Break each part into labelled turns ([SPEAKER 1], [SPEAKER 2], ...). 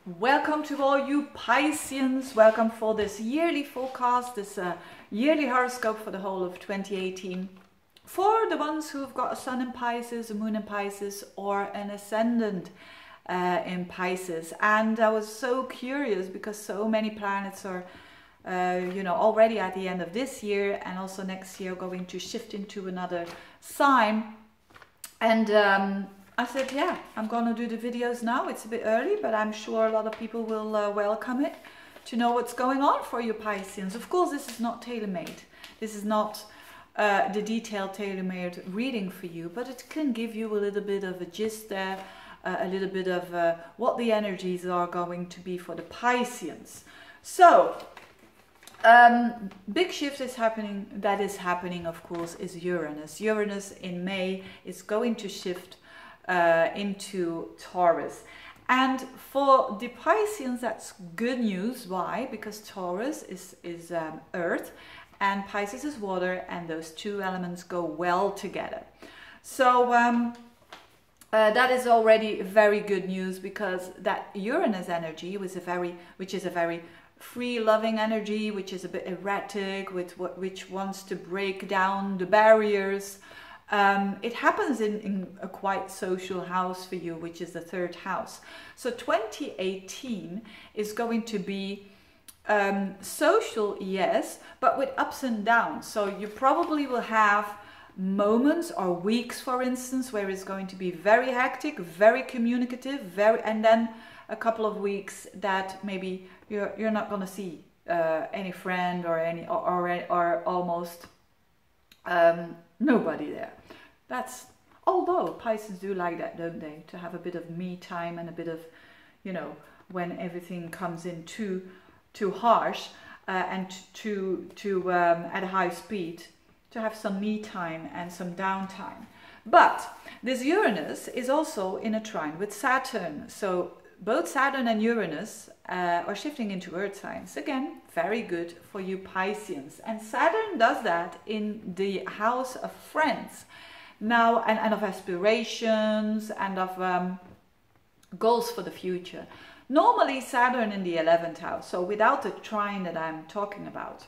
[SPEAKER 1] Welcome to all you Pisceans. Welcome for this yearly forecast, this yearly horoscope for the whole of 2018. For the ones who've got a sun in Pisces, a moon in Pisces, or an ascendant in Pisces. And I was so curious because so many planets are, already at the end of this year and also next year going to shift into another sign. And I said, yeah, I'm gonna do the videos now. It's a bit early, but I'm sure a lot of people will welcome it to know what's going on for you Pisceans. Of course, this is not tailor-made. This is not the detailed tailor-made reading for you, but it can give you a little bit of a gist there, a little bit of what the energies are going to be for the Pisceans. So, big shift is happening. That is happening, of course, is Uranus. Uranus in May is going to shift into Taurus, and for the Pisceans that's good news. Why? Because Taurus is earth and Pisces is water, and those two elements go well together. So that is already very good news, because that Uranus energy which is a very free loving energy, which is a bit erratic, which wants to break down the barriers. It happens in a quite social house for you, which is the third house. So 2018 is going to be social, yes, but with ups and downs. So you probably will have moments or weeks, for instance, where it's going to be very hectic, very communicative, and then a couple of weeks that maybe you're not going to see any friend or almost nobody there. Although Pisces do like that, don't they? To have a bit of me time and a bit of, when everything comes in too harsh and at a high speed, to have some me time and some downtime. But this Uranus is also in a trine with Saturn. So both Saturn and Uranus are shifting into earth signs. Again, very good for you Pisceans. And Saturn does that in the house of friends. Now, and of aspirations and of goals for the future. Normally Saturn in the 11th house, so without the trine that I'm talking about.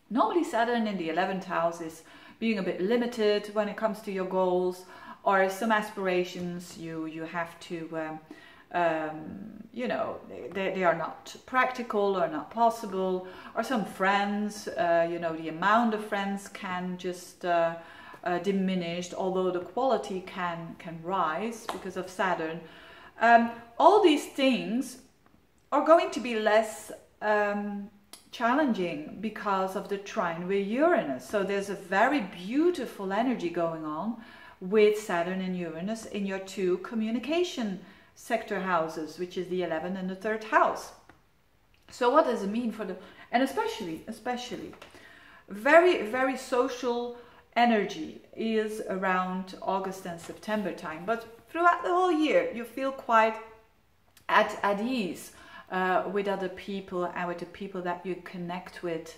[SPEAKER 1] Normally Saturn in the 11th house is being a bit limited when it comes to your goals, or some aspirations you have to, they are not practical or not possible, or some friends, the amount of friends can just diminished, although the quality can rise because of Saturn. All these things are going to be less challenging because of the trine with Uranus. So there's a very beautiful energy going on with Saturn and Uranus in your two communication sector houses, which is the 11th and the 3rd house. So what does it mean for and especially very, very social energy is around August and September time, but throughout the whole year you feel quite at ease with other people and with the people that you connect with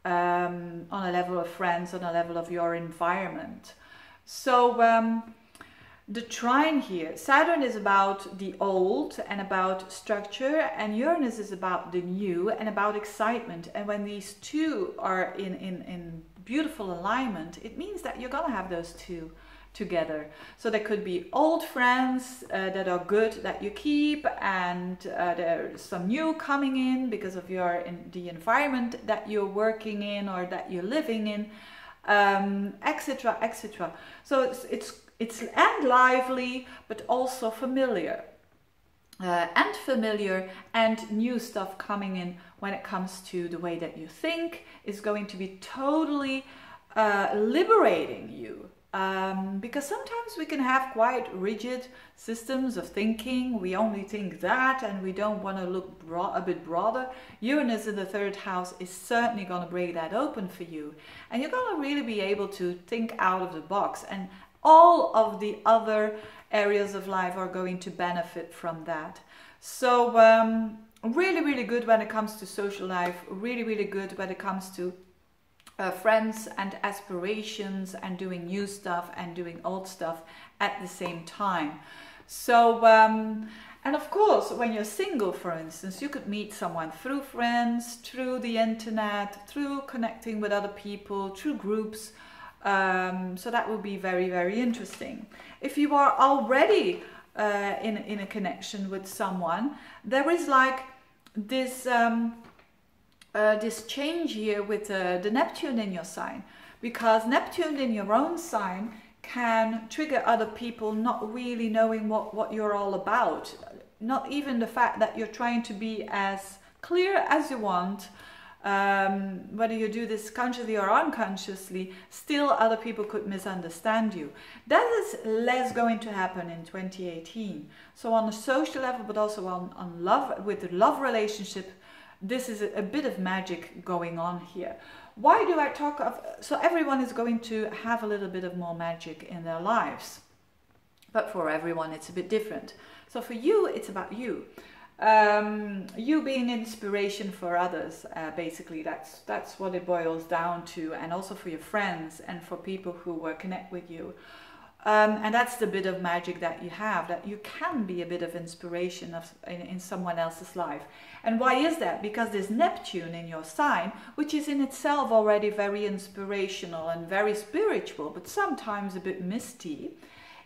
[SPEAKER 1] on a level of friends, on a level of your environment. So the trine here, Saturn is about the old and about structure, and Uranus is about the new and about excitement. And when these two are in beautiful alignment, it means that you're gonna have those two together. So there could be old friends that are good that you keep, and there's some new coming in because of the environment that you're working in or that you're living in, etc., etc. So it's and lively, but also familiar. And new stuff coming in when it comes to the way that you think is going to be totally liberating you. Because sometimes we can have quite rigid systems of thinking. We only think that, and we don't want to look a bit broader. Uranus in the 3rd house is certainly going to break that open for you. And you're going to really be able to think out of the box. And all of the other areas of life are going to benefit from that. So really, really good when it comes to social life. Really, really good when it comes to friends and aspirations and doing new stuff and doing old stuff at the same time. So And of course, when you're single, for instance, you could meet someone through friends, through the internet, through connecting with other people, through groups. So that will be very, very interesting. If you are already in a connection with someone, there is like this this change here with the Neptune in your sign, because Neptune in your own sign can trigger other people not really knowing what you're all about. Not even the fact that you're trying to be as clear as you want, whether you do this consciously or unconsciously, still other people could misunderstand you. That is less going to happen in 2018. So on a social level, but also on love, with the love relationship, this is a bit of magic going on here. Why do I talk of, so everyone is going to have a little bit of more magic in their lives, but for everyone it's a bit different. So for you, it's about you. You being inspiration for others, basically, that's what it boils down to, and also for your friends and for people who connect with you. And that's the bit of magic that you have, that you can be a bit of inspiration in someone else's life. And why is that? Because there's Neptune in your sign, which is in itself already very inspirational and very spiritual, but sometimes a bit misty,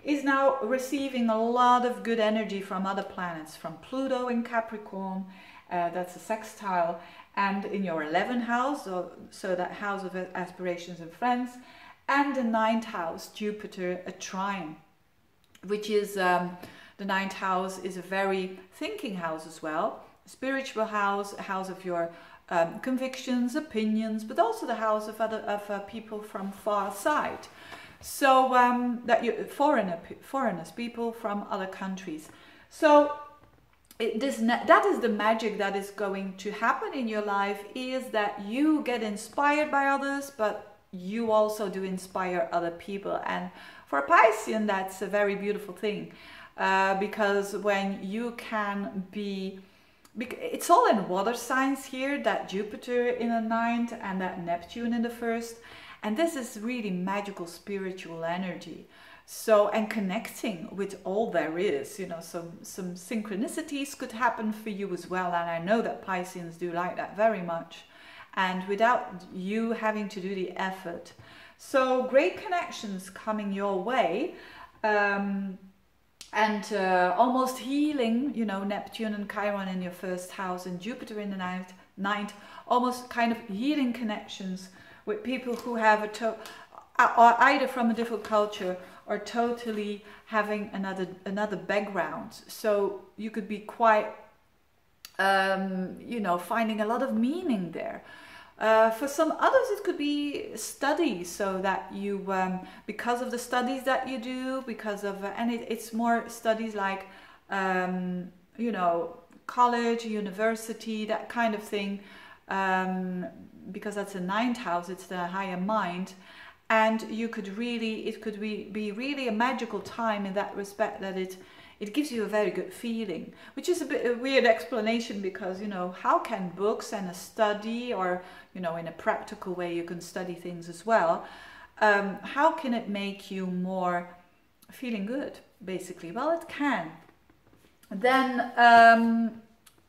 [SPEAKER 1] is now receiving a lot of good energy from other planets, from Pluto in Capricorn, that's a sextile, and in your 11th house, so that house of aspirations and friends, and the 9th house, Jupiter, a trine, which is, the 9th house is a very thinking house as well, a spiritual house, a house of your convictions, opinions, but also the house of people from far side. So that you foreigners, people from other countries. So that is the magic that is going to happen in your life, is that you get inspired by others, but you also do inspire other people. And for a Piscean, that's a very beautiful thing, because when you can be, it's all in water signs here, that Jupiter in the 9th and that Neptune in the 1st. And this is really magical spiritual energy. So, and connecting with all there is, you know, some synchronicities could happen for you as well. And I know that Pisceans do like that very much. And without you having to do the effort. So great connections coming your way. And almost healing, you know, Neptune and Chiron in your 1st house and Jupiter in the 9th, almost kind of healing connections with people who have are either from a different culture or totally having another background. So you could be quite, you know, finding a lot of meaning there. For some others, it could be studies, so that you, because of the studies that you do, because of, and it's more studies like, you know, college, university, that kind of thing. Because that's a 9th house, it's the higher mind, and you could really, it could be really a magical time in that respect, that it gives you a very good feeling, which is a bit a weird explanation, because, you know, how can books and a study, or, you know, in a practical way you can study things as well, how can it make you more feeling good, basically? Well, it can. Then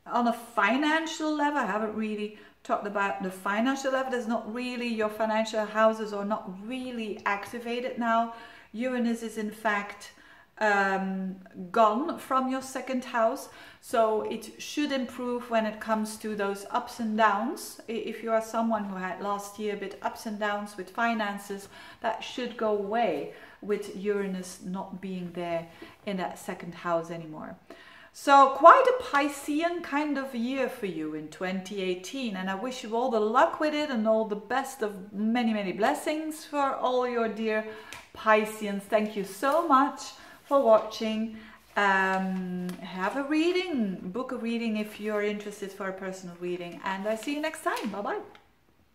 [SPEAKER 1] on a financial level, I haven't really talked about the financial level. There's not really, your financial houses are not really activated now. Uranus is in fact gone from your 2nd house, so it should improve when it comes to those ups and downs. If you are someone who had last year a bit ups and downs with finances, that should go away with Uranus not being there in that 2nd house anymore. So quite a Piscean kind of year for you in 2018, and I wish you all the luck with it and all the best of many, many blessings for all your dear Pisceans. Thank you so much for watching. Have a reading, book a reading if you're interested for a personal reading, and I see you next time. Bye bye.